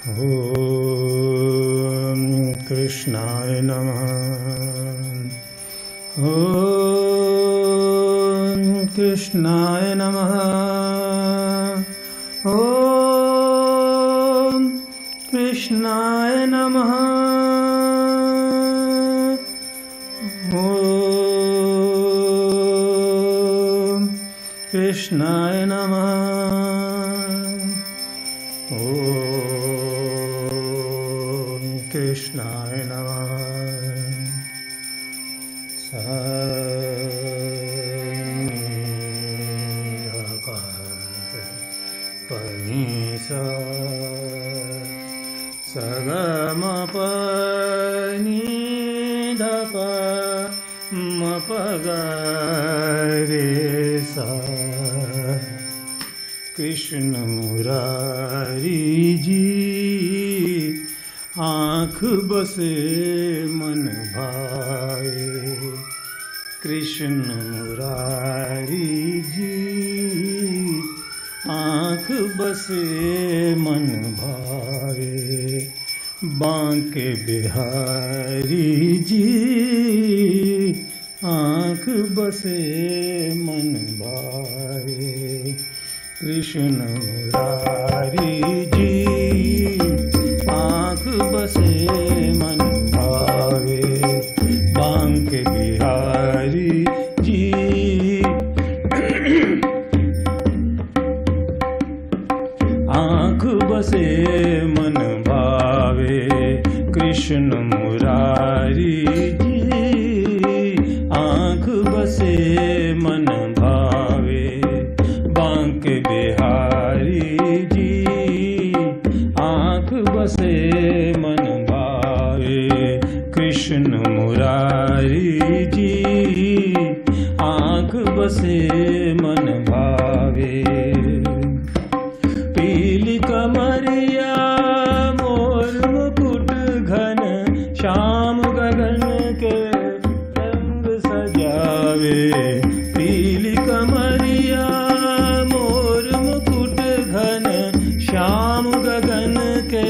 ॐ कृष्णाय नमः। ॐ कृष्णाय नमः। ॐ कृष्णाय नमः। ॐ कृष्णाय नमः। कृष्णाय नमः। पनीसा सगमपनीधप मपगरेसा। कृष्ण मुरारी जी आँख बसे मन भाए। कृष्ण मुरारी जी आँख बसे मन भाए। बांके बिहारी जी आँख बसे मन भाए। कृष्ण मुरारी जी आँख बसे मन भावे। बांके बिहारी जी आँख बसे मन भावे। कृष्ण मुरारी जी आँख बसे मन भावे। बांके बिहारी जी आँख बसे मन भावे। कृष्ण मुरारी जी आँख बसे मन भावे। पीली कमरिया मोर मुकुट घन श्याम गगन के रंग सजावे। पीली कमरिया मोर मुकुट घन श्याम गगन के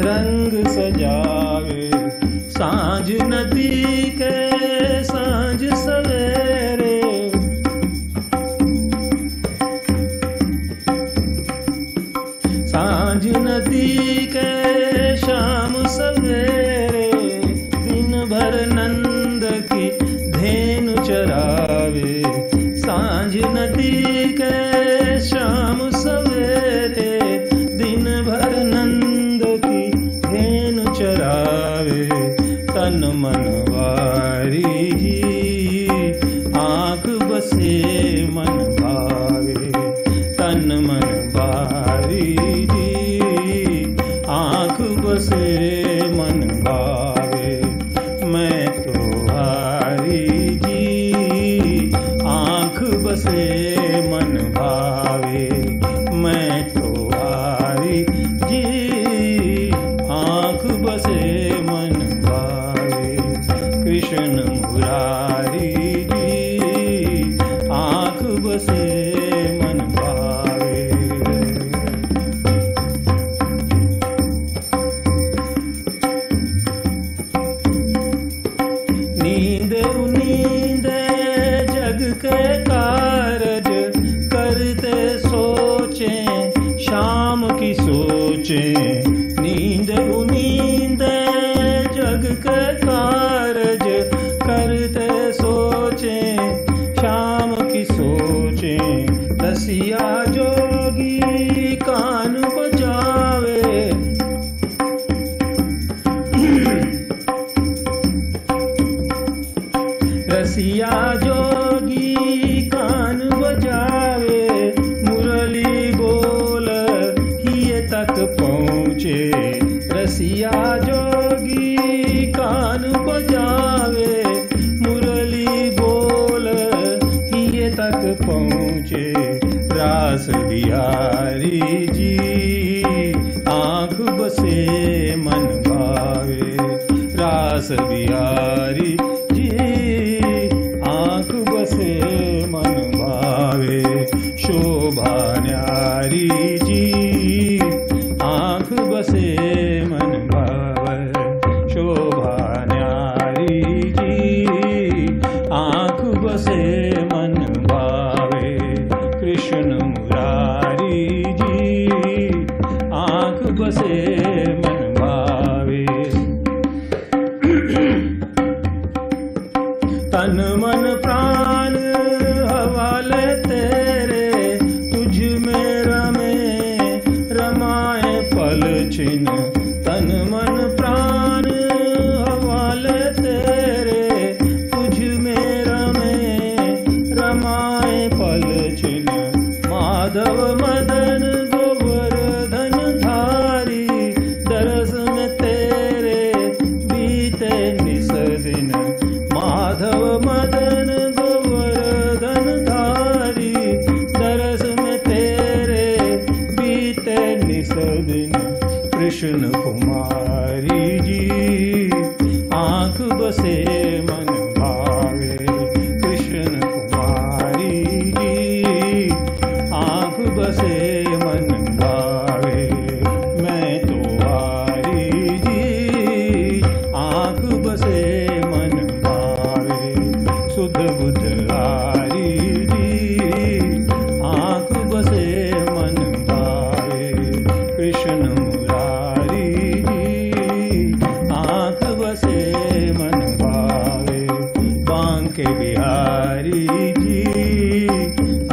रंग सजावे। सांझ नदी के सांझ सवेरे सांझ नदी के शाम सवेरे। दिन भर नंद की धेनु चरावे। सांझ नदी के शाम सवेरे। दिन भर नंद की धेनु चरावे। तन मन वारी जी आँख बसे मन भावे। तन मन वारी जी आँख बसे मन भावे। मैं तो हारी जी आँख बसे मन भावे। मैं तो हारी जी आँख बसे मन भावे। कृष्ण मुरारी जी आँख बसे मन भावे। नींदे नींदे जग के कारज करते सोचें शाम की सोचें। नींदे नींदे जग के कारज करते सोचें शाम की सोचें। रसिया जोगी कान बजावे। रसिया जोगी कान बजावे। मुरली बोल हिये तक पहुँचे। रसिया जोगी कान बजावे। मुरली बोल हिये तक पहुँचे। रास बिहारी जी आँख बसे मन भावे। रास बिहारी जी आँख बसे मन भावे। शोभा न्यारी जी आँख बसे तन मन प्राण हवाले तेरे, तुझ में रमे रमाए पल छिन। तन मन प्राण हवाले तेरे, तुझ में रमे रमाए पल छिन। माधव मदन गोवर्धन धारी, दरस में तेरे बीते निस दिन। माधव मदन गोवर्धन धारी, दरस में तेरे बीते निस दिन। कृष्ण कुमारी जी आँख बसे मन भावे, कृष्ण कुमारी जी आँख बसे मन भावे। मैं तो आरी जी आँख बसे मन भावे, सुध बुध आरी जी आँख बसे मन भावे। कृष्ण मुरारी जी आँख बसे मन भावे। बांके बिहारी जी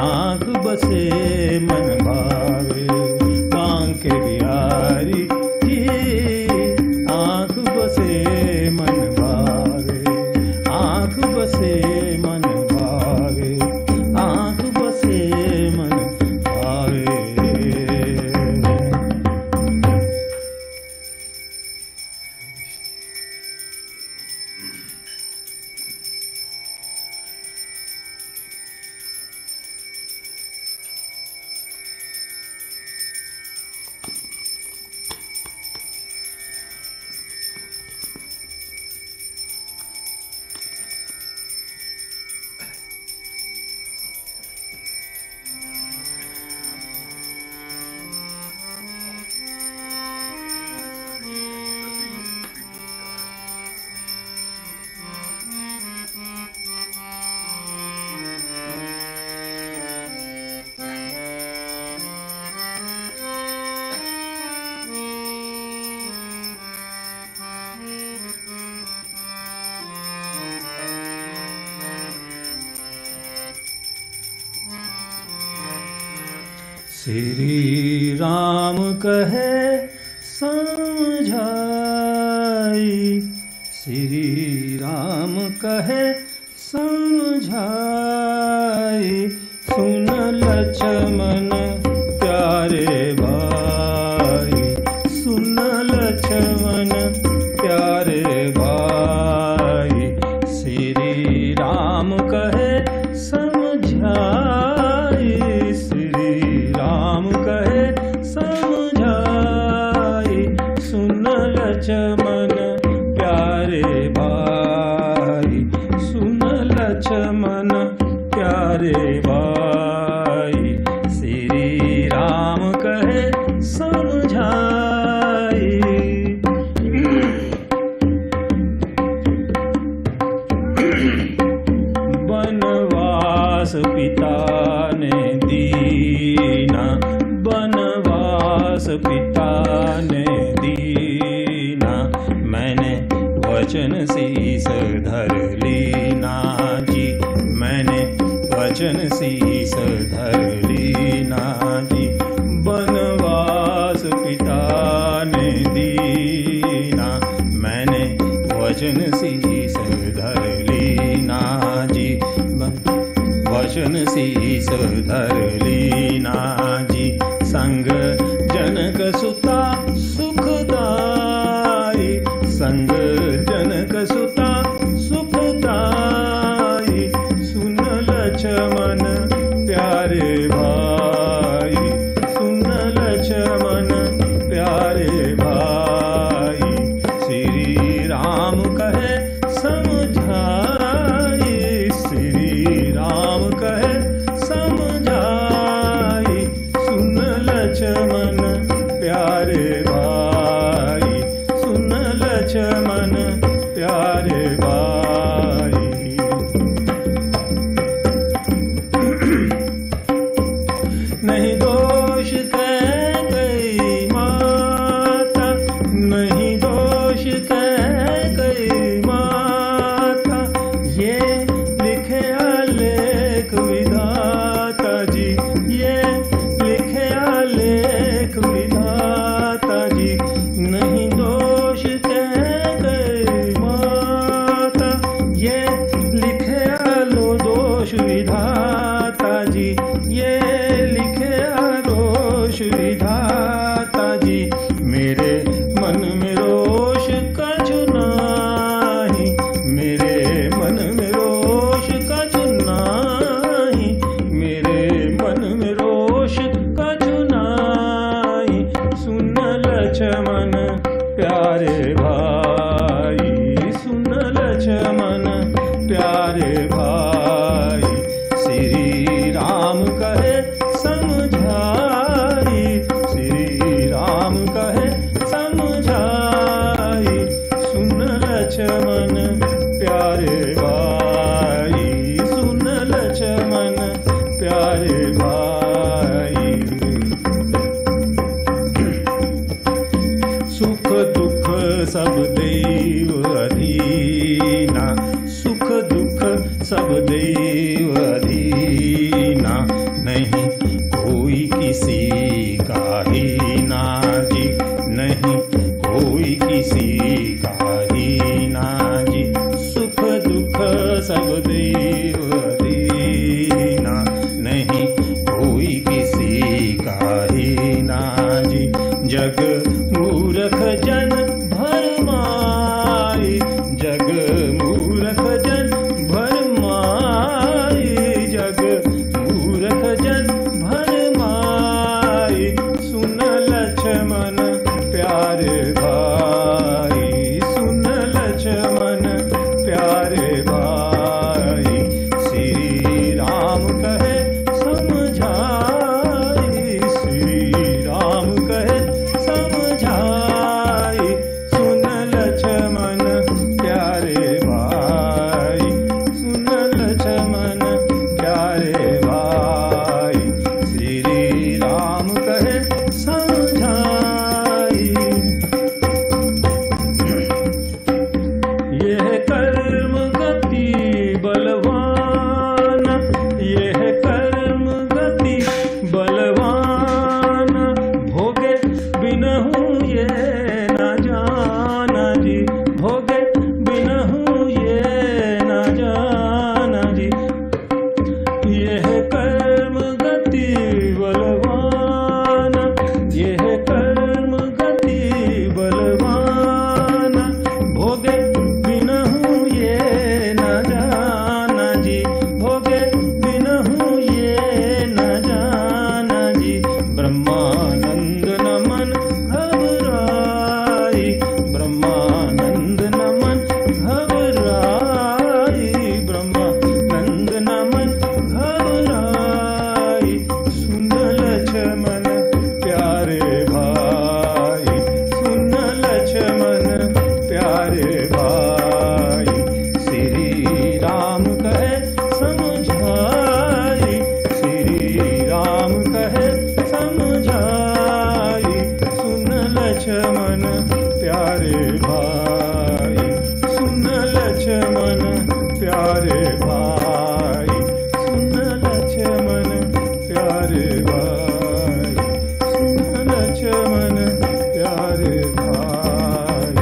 आँख बसे मन भावे। बांके बिहारी जी आँख बसे मन भावे। आँख बसे मन भावे। आँख बसे मन भावे। श्री राम कहे समझाई, श्री राम कहे समझाई। सुन लक्ष्मण प्यारे भाई, सुन लक्ष्मण प्यारे भाई। श्री राम कहे समझाई, श्री राम कहे समझाई। सुन लक्ष्मण प्यारे भाई, सुन लक्ष्मण प्यारे भाई। श्री राम कहे समझाई। बनवास पिता ने दीना, बनवास पिता ने दीना। मैंने वचन शीस धर लीना जी, मैंने वचन शीस धर लीना जी। बनवास पिता ने दीना, मैंने वचन शीस धर लीना जी। वचन शीस धर लीना जी। संग जनक सुता सुखदाई, संग जनक सुता सुखदाई। सुन लक्ष्मण प्यारे भाई, सुन लक्ष्मण प्यारे भाई। श्री राम कहे समझाई, श्री राम कहे समझाई। सुन लक्ष्मण प्यारे भाई, सुन लक्ष्मण प्यारे भाई। नहीं दोष कैकेयी माता, नहीं दोष कैकेयी माता। ये प्यारे भाई, श्री राम कहे समझाई, श्री राम कहे समझाई, सुन लक्ष्मण प्यारे भाई, सुन लक्ष्मण प्यारे भाई। सुख दुख सब देव अधीना, सुख दुख सब देव अधीना, नहीं कोई किसी का हीना जी, नहीं कोई किसी का हीना जी, सुख दुख सब देव अधीना, नहीं कोई किसी का हीना जी। जग मूर्ख जन भरमाई, जग मूर्ख जन भरमाई, जग मूर्ख जन भरमाई, सुन लक्ष्मण प्यारे भाई, सुन लक्ष्मण प्यारे भाई, श्री राम कहे समझाई, श्री राम कहे समझाई, सुन लक्ष्मण प्यारे भाई, सुन लक्ष्मण प्यारे भाई, श्री राम कहे समझाई। यह कर्म गति बलवान, यह कर्म गति बलवान, भोगे बिनहु ये न जाना जी, भोगे बिनहु ये न जाना जी। यह कर्म गति बलवान, यह कर्म गति बलवान, भोगे बिनहु ये न जाना जी, भोगे बिनहु ये न जाना जी। ब्रह्मानंद न मन घबराई, ब्रह्मानंद न मन घबराई, ब्रह्मानंद न मन घबराई, सुन लक्ष्मण प्यारे भाई, सुन लक्ष्मण प्यारे भाई, श्री राम कहे समझाई, श्री राम कहे समझाई, सुन लक्ष्मण प्यारे भाई, सुन लक्ष्मण प्यारे भाई, सुन लक्ष्मण प्यारे भाई, सुन लक्ष्मण प्यारे भाई।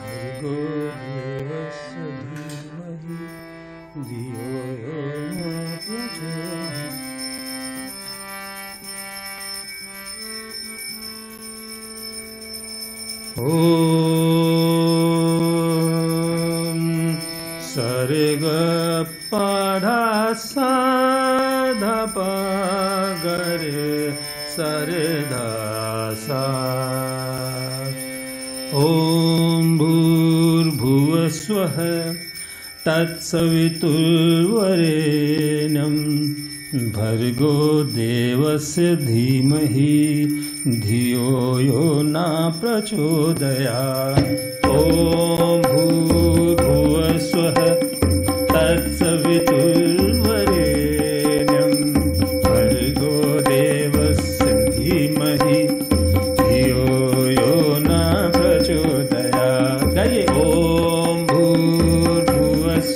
भर्गो देवस्य धीमहि धियो यो न प्रचोदयात्। ॐ सर्ग पधा सा धा प ग रे सरे धा सा। ॐ भूर्भुवस्वः तत्सवितुर्वरेण्यं भर्गो देवस्य धीमहि धियो यो न प्रचोदयात्। ॐ भूर्भुवस्वः तत्सवितुर्वरेण्यं भर्गो देवस्य धीमहि धियो यो न प्रचोदयात्। गाइए। ॐ भूर्भुवस्वः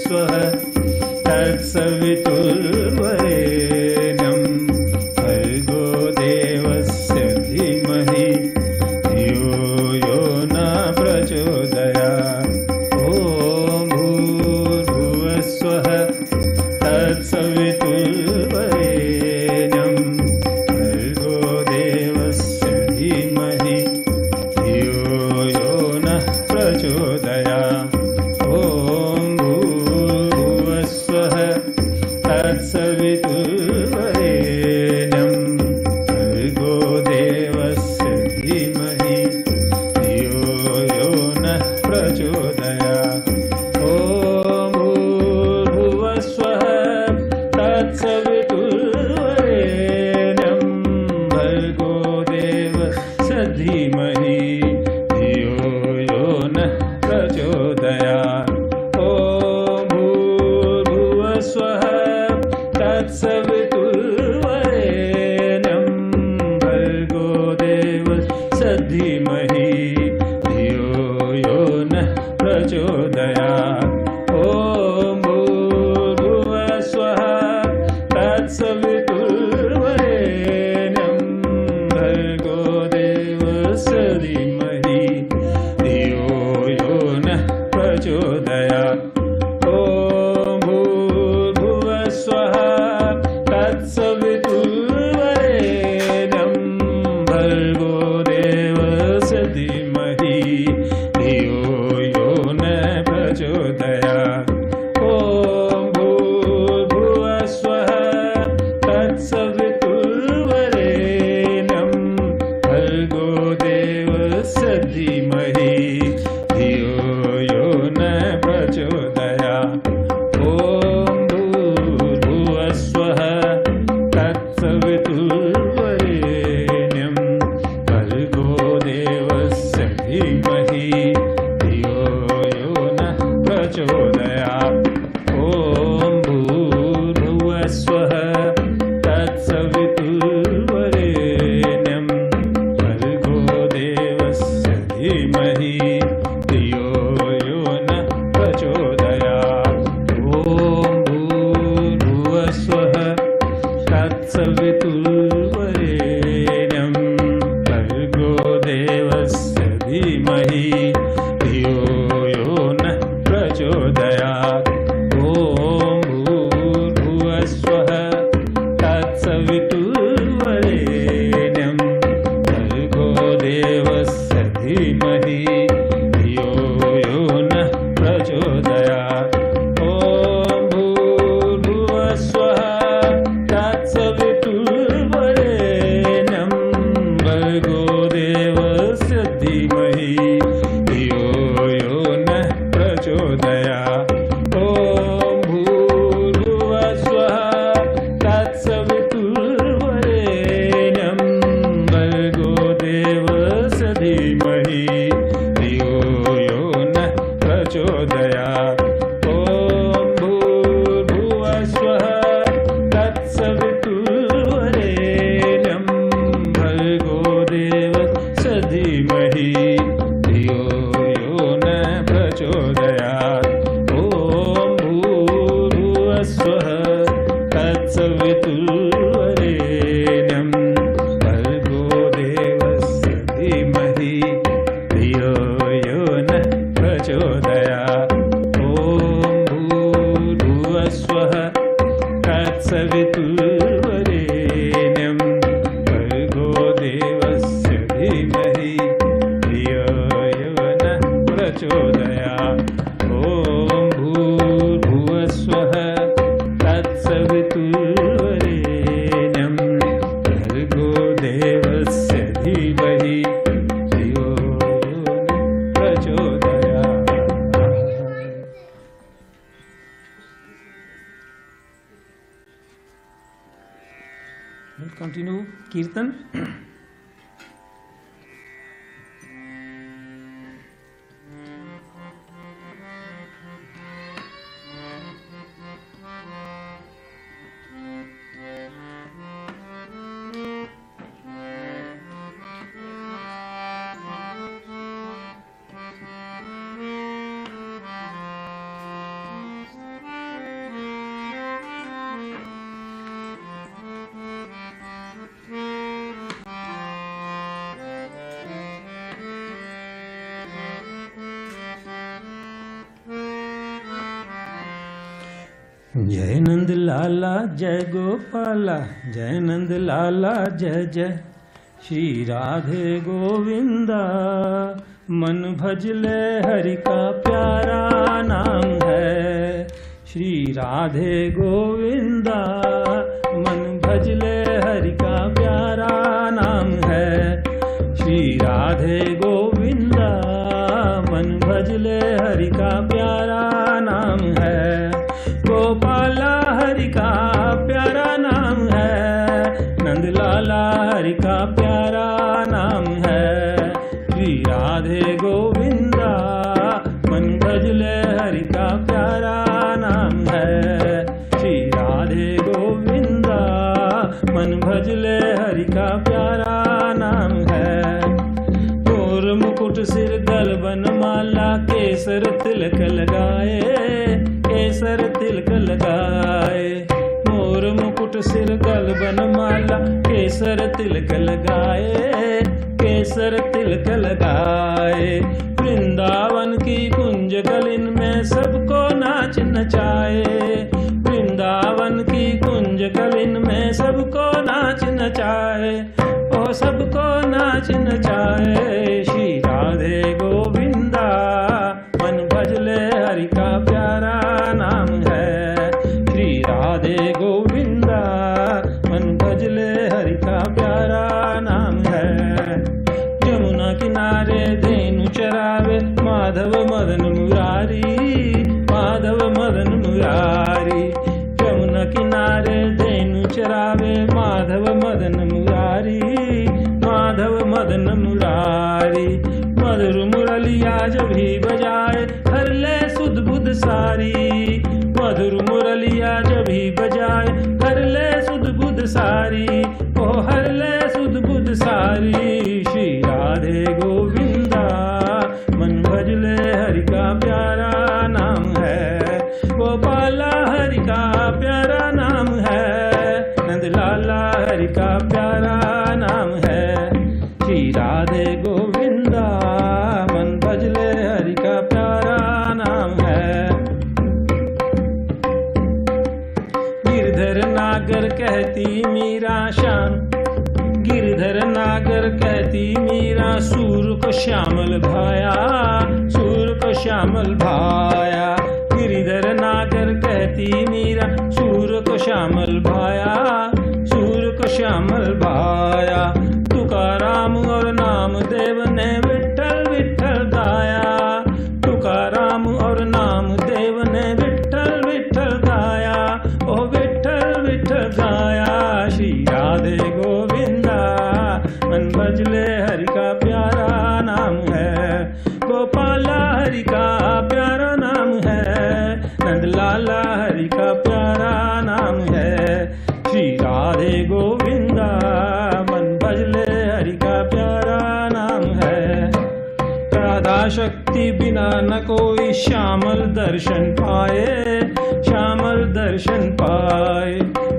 प्रचोदयात्। ॐ भूर्भुवः स्वः तत्सवितुर्वरेण्यं भर्गो देवस्य धीमहि धियो यो नः प्रचोदयात्। ॐ भूर्भुवः स्वः तत्सवितुर्वरेण्यं भर्गो देवस्य धीमहि धियो यो नः प्रचोदयात्। ॐ भूर्भुवः स्वः तत्सवितुर्वरेण्यं भर्गो देवस्य धीमहि धियो यो नः प्रचोदयात्। ॐ भूर्भुवः स्वः तत्सवितुर्वरेण्यं भर्गो देवस्य धीमहि धियो यो नः प्रचोदयात्। ॐ भूर्भुवः स्वः तत्सवितुर्वरेण्यं भर्गो देवस्य धीमहि धियो यो नः प्रचोदयात्। ॐ भूर्भुवः स्वः तत्सवितुर्वरेण्यं भर्गो देवस्य धीमहि धियो यो नः प्रचोदयात्। ॐ भूर्भुवः स्वः तत्सवितुर्वरेण्यं भर्गो देवस्य धीमहि धियो यो नः प्रचोदयात्। ॐ भूर्भुवः स्वः तत्सवितुर्वरेण्यं भर्गो देवस्य धीमहि धियो यो नः प्रचोदयात्। ॐ भूर्भुवः स्वः तत्सवितुर्वरेण्यं भर्गो देवस्य धीमहि धियो यो नः प्रचोदयात्। ॐ भूर्भुवः स्वः तत्सवितुर्वरेण्यं भर्गो देवस्य धीमहि धियो यो नः प्रचोदयात्। ॐ भूर्भुवः स्वः तत्सवितुर्वरेण्यं भर्गो देवस्य धीमहि धियो यो नः प्रचोदयात्। ॐ भूर्भुवः स्वः तत्सवितुर्वरेण्यं भर्गो देवस्य धीमहि धियो यो नः प्रचोदयात्। ॐ भूर्भुवः स्वः तत्सवितुर्वरेण्यं भर्गो देवस्य धीमहि धियो यो नः प्रचोदयात्। We'll continue Kirtan. जय नंद लाला जय गोपाला, जय नंद लाला जय जय। श्री राधे गोविंदा मन भजले हरि का प्यारा नाम है। श्री राधे गोविंदा मन भजले हरि का प्यारा नाम है। श्री राधे गोविंदा मन भजले हरि का प्यारा नाम है। गोपाला हरि का प्यारा नाम है, नंदलाला हरि का प्यारा नाम है। श्री राधे गोविंदा मन भजले हरि का प्यारा नाम है। श्री राधे गोविंदा मन भजले हरि का प्यारा नाम है। तोर मुकुट सिर गल बनमाला केसर तिलक लगाए, केसर तिलक लगाए। मोर मुकुट सिर गल बनमाला, केसर तिलक लगाए, केसर तिलक लगाए। वृंदावन की कुंज गलिन में सबको नाच नचाए, वृंदावन की कुंज गलिन में सबको नाच नचाए, ओ सबको नाच नचाए। श्री राधे गोविंदा मन भजले हरि का प्यारा नाम है, श्री राधे गोविंदा मन भजले हरि का प्यारा नाम है। यमुना किनारे धेनु चरावे माधव मदन मुरारी, माधव मदन मुरारी। यमुना किनारे धेनु चरावे माधव मदन मुरारी, माधव मदन मुरारी। मधुर मुरलिया जब भी बजाए हर ले सुध बुध सारी, मधुर मुरलिया जब भी बजाए हर ले सुध बुध सारी, ओ हर ले सुध बुध सारी। श्री राधे गोविंदा मन भजले हरि का प्यारा नाम है, गोपाला हरि का प्यारा नाम है, नंदलाला हरि का प्यारा नाम है। श्री राधे गोविंदा मन भजले हरि का प्यारा नाम है। गिरधर नागर कहती मीरा श्याम, गिरधर नागर कहती मीरा सूर को श्यामल भाया, सूर को श्यामल भाया। गिरधर नागर कहती मीरा सूर को श्यामल भाया, सूर को श्यामल भाया। तुकाराम और नामदेव ने विठ्ठल विठ्ठल गाया, तुकाराम और नामदेव ने विठ्ठल विठ्ठल गाया, ओ विठ्ठल विठ्ठल गाया। श्री राधे गोविंदा मन भजले हरि का प्यारा नाम है, गोपाला हरि का प्यारा नाम है, नंदलाला हरि का प्यारा नाम है। श्री राधे गोविंदा मन भजले हरि का प्यारा नाम है। राधा शक्ति बिना न कोई श्यामल दर्शन पाए, श्यामल दर्शन पाए।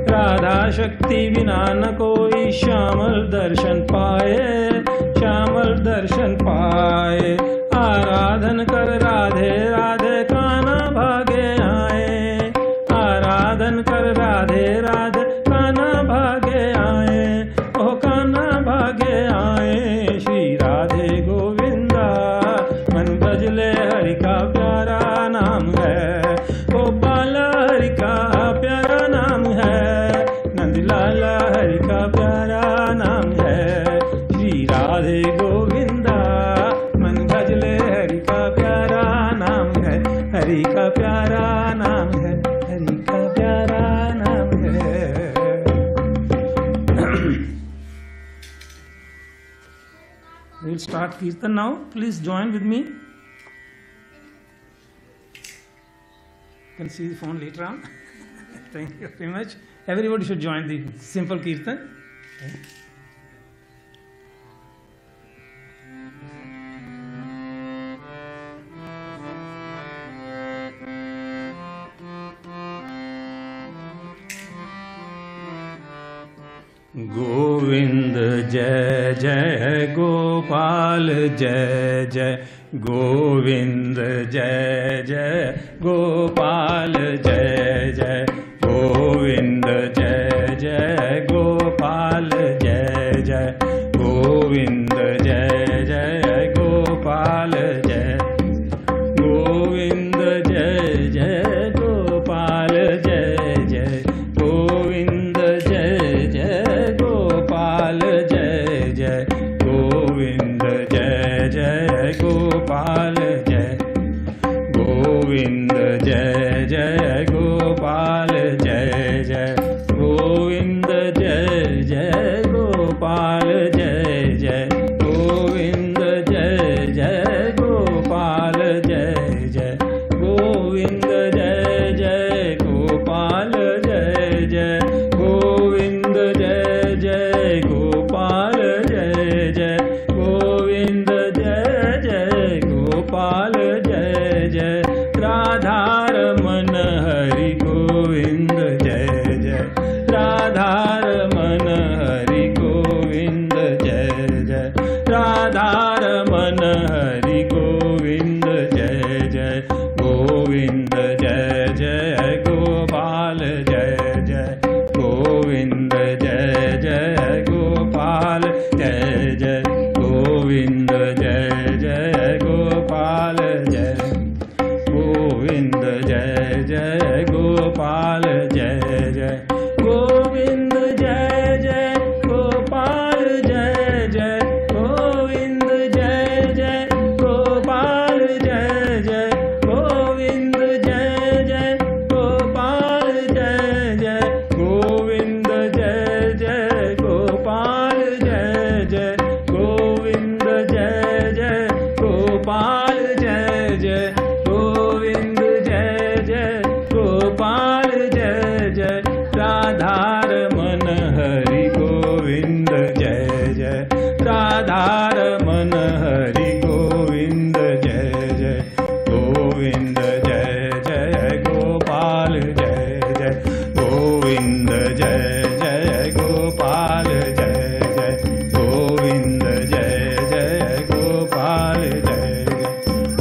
राधा शक्ति बिना न कोई श्यामल दर्शन पाए, श्यामल दर्शन पाए। आराधन कर राधे राधे कान्हा भागे आए, आराधन कर राधे राधे कान्हा भागे आए, ओ कान्हा भागे आए। श्री राधे गोविंदा मन भजले हरि का प्यारा नाम है, गोपाला हरि का प्यारा नाम है, नंदलाला हरि का प्यारा नाम है। श्री राधे गोविंदा मन भजले हरि का प्यारा नाम है, हरि का प्यारा नाम है, हरि का प्यारा नाम है। We'll start Kirtan now. Please join with me. You can see the phone later on. Thank you very much. Everybody should join the simple Kirtan. Govind जय जय गोपाल जय जय, गोविंद जय जय गोपाल जय जय, गोविंद जय जय गोपाल जय जय, गोविंद जय जय गोपाल जय, गोविंद जय जय गोपाल जय जय, गोविंद जय जय गोपाल जय जय, गोविंद जय जय गोपाल जय, गोविंद जय जय गोपाल जय जय, गोविंद जय जय गोपाल जय जय, गोविंद जय जय गोपाल जय जय, गोविंद जय जय गोपाल जय जय, गोविंद जय जय गोपाल जय जय, गोविंद जय जय गोपाल जय जय। राधारमण हरि गोविंद जय जय, राधारमण हरि गोविंद जय जय, राधारमण हरि गोविंद जय जय, गोविंद जय जय गोपाल जय जय, गोविंद जय जय गोपाल जय जय, गोविंद जय जय गोपाल जय, गोविंद जय जय गोपाल जय जय, गोविंद जय जय गोपाल जय जय, गोविंद जय जय गोपाल जय जय, गोविंद जय जय गोपाल जय जय, गोविंद जय जय गोपाल जय जय, गोविंद जय जय गोपाल जय जय, गोविंद जय जय गोपाल जय जय, राधारमण हरि गोविंद जय जय, राधारमण हरि गोविंद जय जय, गोविंद जय जय गोपाल जय जय, गोविंद जय जय गोपाल जय जय, गोविंद जय जय गोपाल जय जय,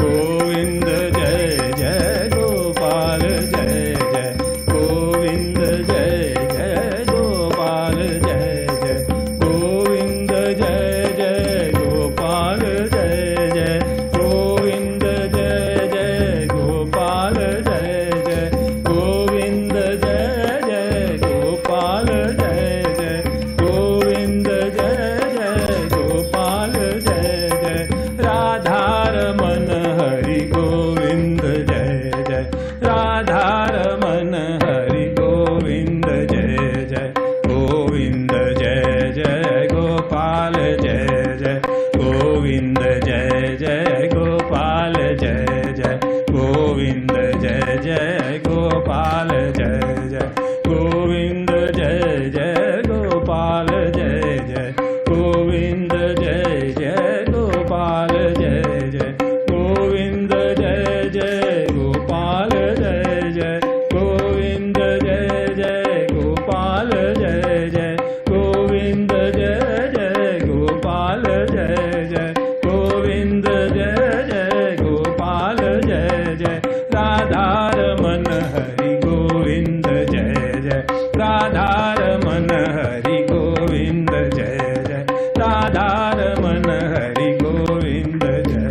गोविंद जय जय गोपाल जय जय, गोविंद जय जय गोपाल जय जय, गोविंद जय जय गोपाल जय जय, गोविंद जय जय गोपाल जय जय, गोविंद जय जय गोपाल जय जय, गोविंद जय जय गोपाल जय जय, राधारमण हरि गोविंद जय जय, राधारमण हरि गोविंद जय जय, गोविंद जय जय गोपाल जय जय, गोविंद जय जय गोपाल जय जय, गोविंद जय जय गोपाल जय जय, गोविंद जय जय गोपाल जय जय, गोविंद जय जय गोपाल जय जय, गोविंद जय जय गोपाल जय जय, गोविंद जय जय गोपाल जय जय, गोविंद जय जय गोपाल जय जय, गोविंद जय जय गोपाल जय जय, राधारमण हरि गोविंद जय जय, राधारमण हरि गोविंद जय जय, राधारमण हरि गोविंद जय,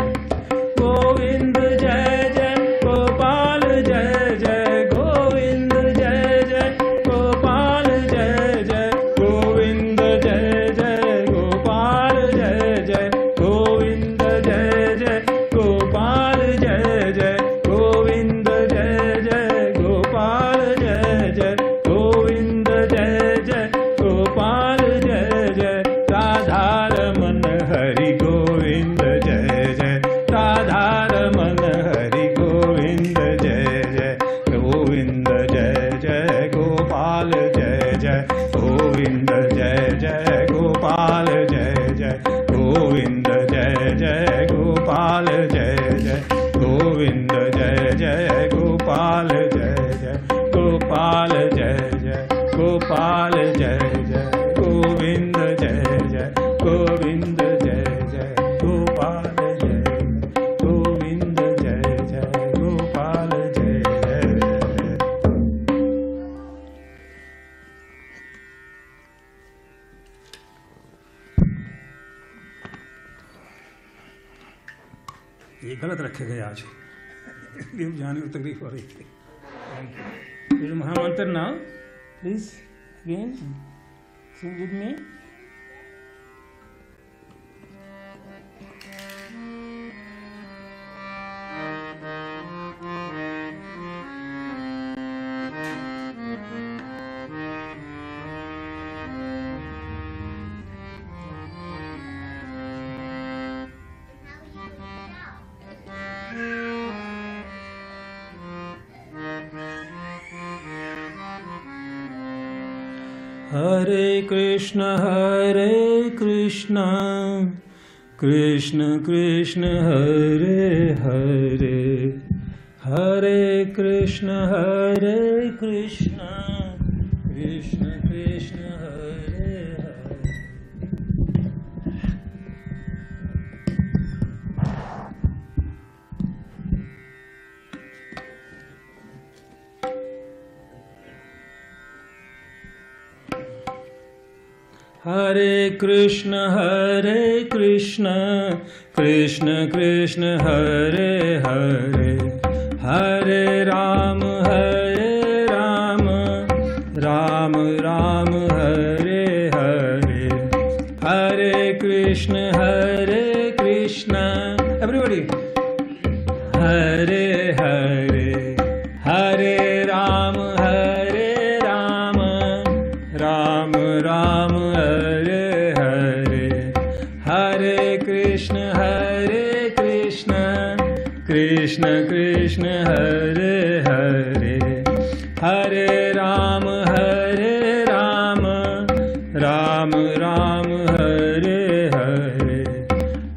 गोविंद जय जय गोपाल जय जय, गोविंद जय जय गोपाल जय जय, गोविंद जय जय गोपाल जय जय, गोविंद जय जय गोपाल जय जय, गोविंद जय जय गोपाल जय जय, गोविंद जय जय गोपाल जय जय, राधारमण हरि गोविंद जय जय, राधारमण हरि गोविंद जय जय, गोविंद जय जय गोपाल जय जय, गोविंद जय जय गोपाल जय जय, गोविंद जय जय गोपाल जय जय, गोविंद जय जय गोपाल जय जय, गोपाल जय जय गोपाल जय जय, गोविंद जय जय, गोविंद जय जय गोपाल जय जय, गोविंद जय जय गोपाल जय जय। ये गलत रखे गए आज, इसलिए जाने में तकलीफ हो रही थी। महामंत्र now please again sing with me. Hare Krishna Krishna Krishna Hare Hare, Hare Krishna Krishna Krishna Hare Hare. Hare Krishna Krishna Krishna Hare Hare. Hare Ram Ram Ram Hare Hare. Hare Krishna everybody. Hare Hare Hare Ram Ram Ram Hare Hare. Hare Krishna Krishna Krishna Hare Hare. Hare Ram Ram Ram Hare Hare.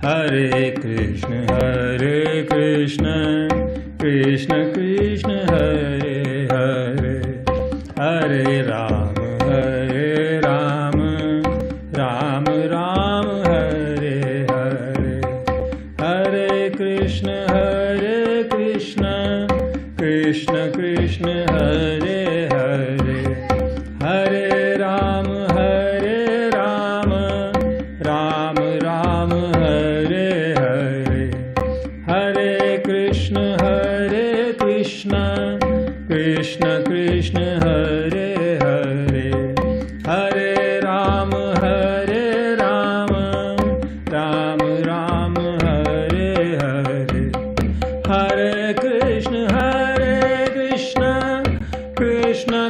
Hare Krishna Krishna Krishna Hare Hare. Hare Ram Ram Ram Hare Hare. Hare Krishna Krishna Krishna Hare Hare. Hare Ram Ram Ram Hare Hare. Hare Krishna Krishna Krishna Hare Hare. Hare Ram Ram Ram Hare Hare. Hare Krishna Krishna Krishna Hare Hare. Hare Ram Ram Ram Hare Hare. Hare Krishna Krishna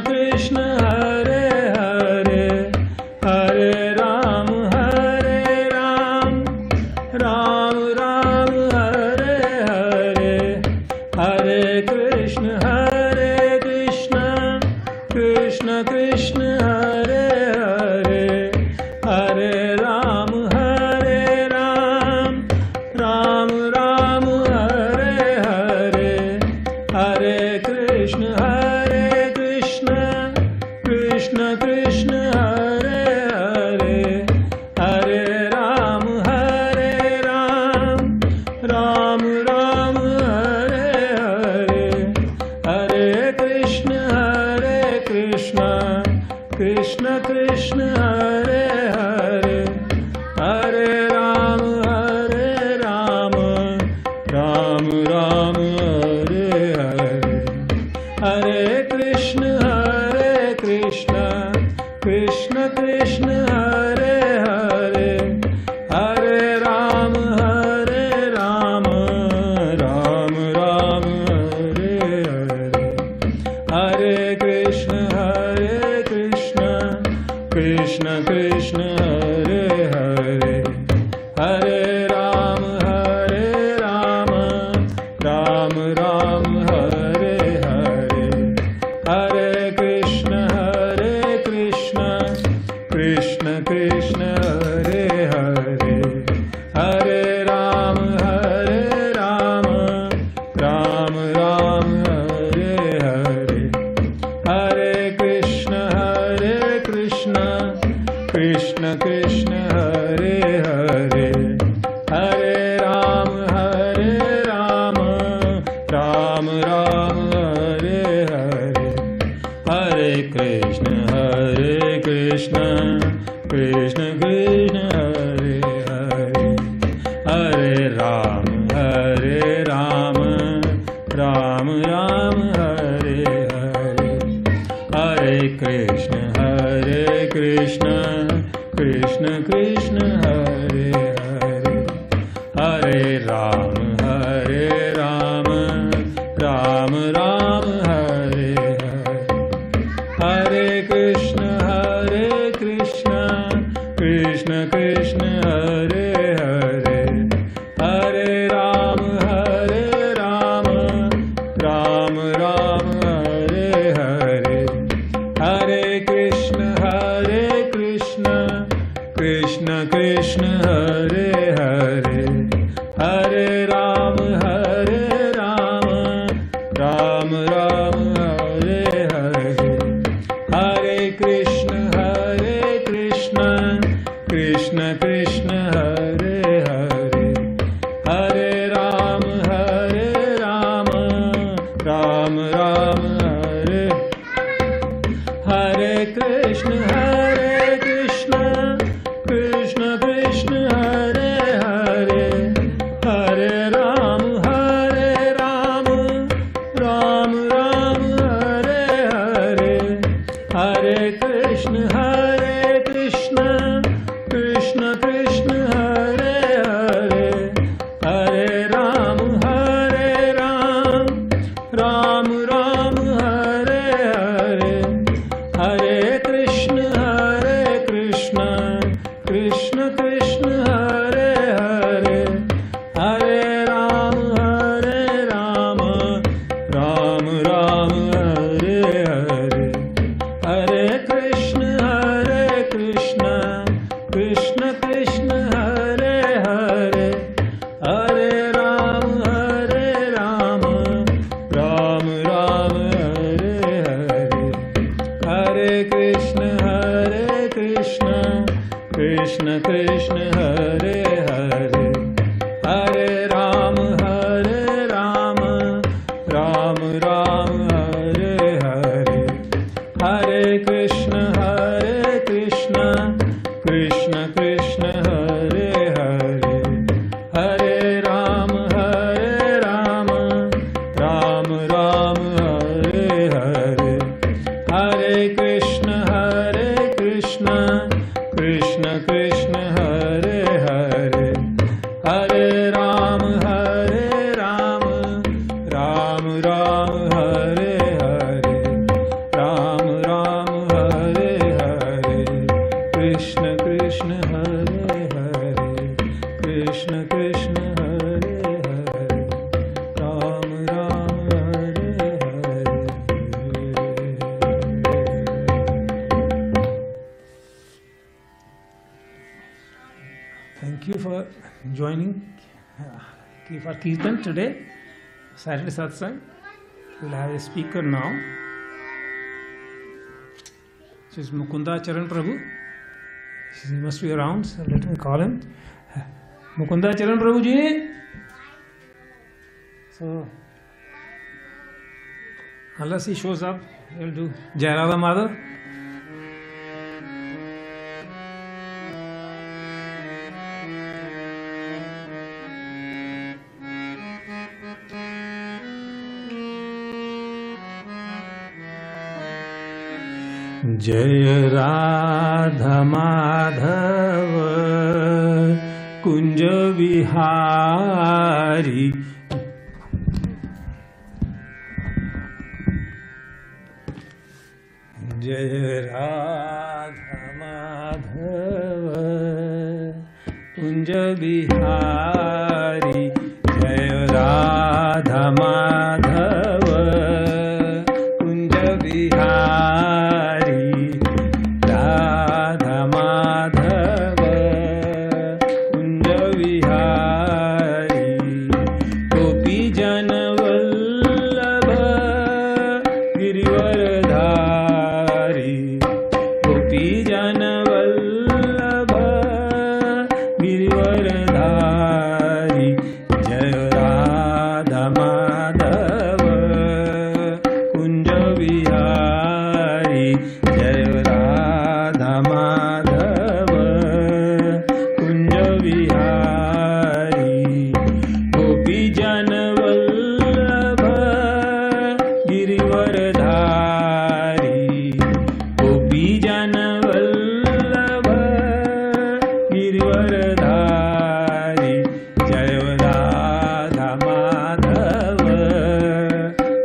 Krishna Hare Hare. Hare Ram Ram Ram Hare Hare. Hare Krishna Krishna Krishna Hare Hare. Hare Ram Ram Ram Hare Hare. Hare Krishna Krishna Krishna Hare Hare. Hare Ram Ram Ram Hare Hare. Hare Krishna Krishna Krishna Hare Hare. Hare Ram Ram Ram Hare Hare. Hare Krishna Krishna Krishna Hare Hare. Hare Ram Ram Ram Hare Hare. Hare Krishna Krishna Krishna Hare Hare. Hare Ram Ram Ram Hare Hare. Hare Krishna Krishna Krishna Hare Hare. Hare Ram Ram Ram Hare Hare. Hare Krishna Krishna Krishna Hare Hare. Hare Ram Ram Ram Hare Hare. Hare Krishna Krishna Krishna Hare Hare. Hare Ram Ram Ram Hare Hare. Hare Krishna Krishna Krishna Hare Hare. Hare Ram Ram Ram Hare Hare. Hare Krishna Krishna Krishna Hare Hare. Hare Ram Ram Ram Hare Hare, Hare Krishna Krishna Krishna Hare Hare, Hare Ram Ram Ram Hare, Hare Krishna Krishna Krishna Hare Hare, Hare Ram Ram Ram Hare Hare, Hare Krishna Krishna Krishna Hare Hare, Hare Ram Ram Ram Hare Hare, Hare Krishna Krishna Krishna Hare Hare, Hare Ram Ram Ram Hare Hare, Hare Krishna Krishna Krishna Hare Hare, Hare Ram Ram Ram Hare Hare, Hare Krishna Krishna Krishna Hare Hare, Hare Ram Ram Ram Hare Hare, Hare Krishna Krishna Krishna Hare Hare, Hare Ram Ram Ram Hare Hare, Hare Krishna Krishna Krishna Hare Hare, Hare Ram Ram Ram Hare Hare, Ram Ram Hare Hare, Krishna Hare Hare, Krishna Hare Hare, Ram Ram Hare Hare. Thank you for joining for Kirtan today, Saturday Satsang. We'll have a speaker now. This is Mukunda Charan Prabhu. He must be around, so let me call him. Mukunda Charan Prabhu ji. So, unless he shows up, we'll do Jai Radha Madhav. जय राधा माधव कुंज विहारी, जय राधा माधव कुंज विहारी, जय राधा माधव कुंज विहारी, राधा माधव कुंज विहारी, गोपी जन वल्लभ गिरिवरधारी, गोपी जन वल्लभ गिरिवरधारी, जय राधा माधव कुंज विहारी, जय राधा माधव कुंज विहारी, गोपी जन वल्लभ गिरिवरधारी, गोपी जन वल्लभ गिरिवरधारी, जय राधा माधव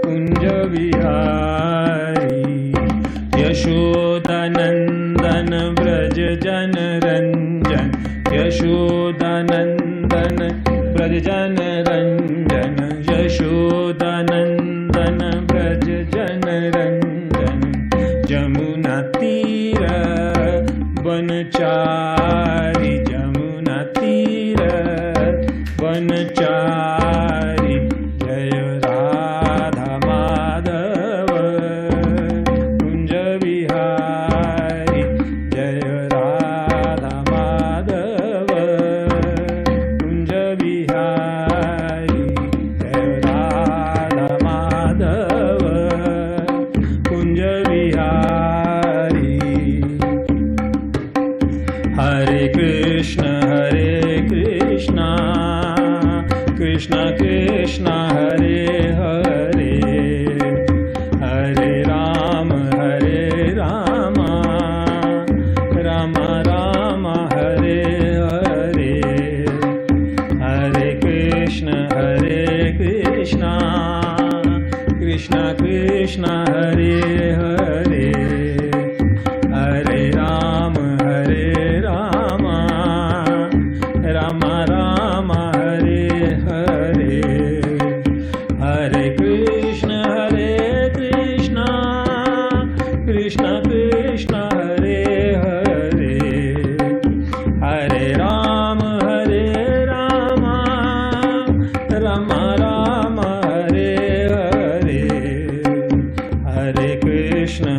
कुंज विहारी, यशोदानंदन ब्रज जन रंजन, यशोदानंदन ब्रज जन रंजन, यशोदानंदन ब्रज जन रंजन, जमुना तीर बनचारी, जमुना तीर बनचारी, जय Radha Madhav Krishna Krishna Hare Hare, Hare Rama Rama Rama Hare Hare, Hare Krishna Krishna Krishna Hare Hare, Hare Rama Rama Rama Hare Hare, Hare Krishna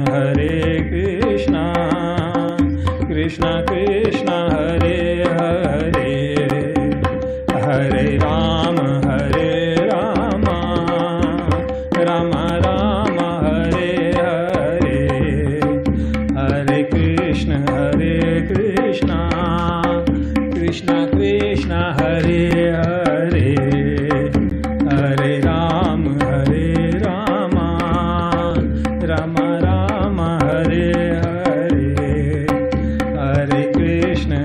Krishna Krishna Hare Hare, Hare Rama Rama Hare Hare, Hare Krishna Krishna Krishna Hare Hare, Hare Rama Rama Hare Hare, Hare Krishna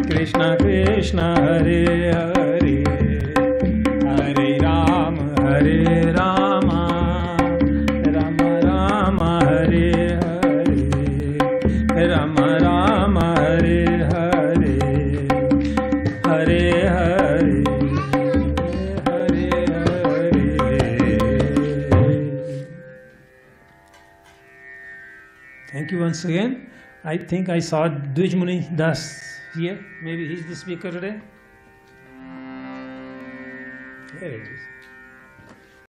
Krishna Krishna Hare Hare, Hare Rama Rama Hare Hare, Rama Hare Hare, Hare Hare Hare Hare. Thank you once again. I think I saw Dwij Muni Das here. Maybe he's the speaker today. Here it is.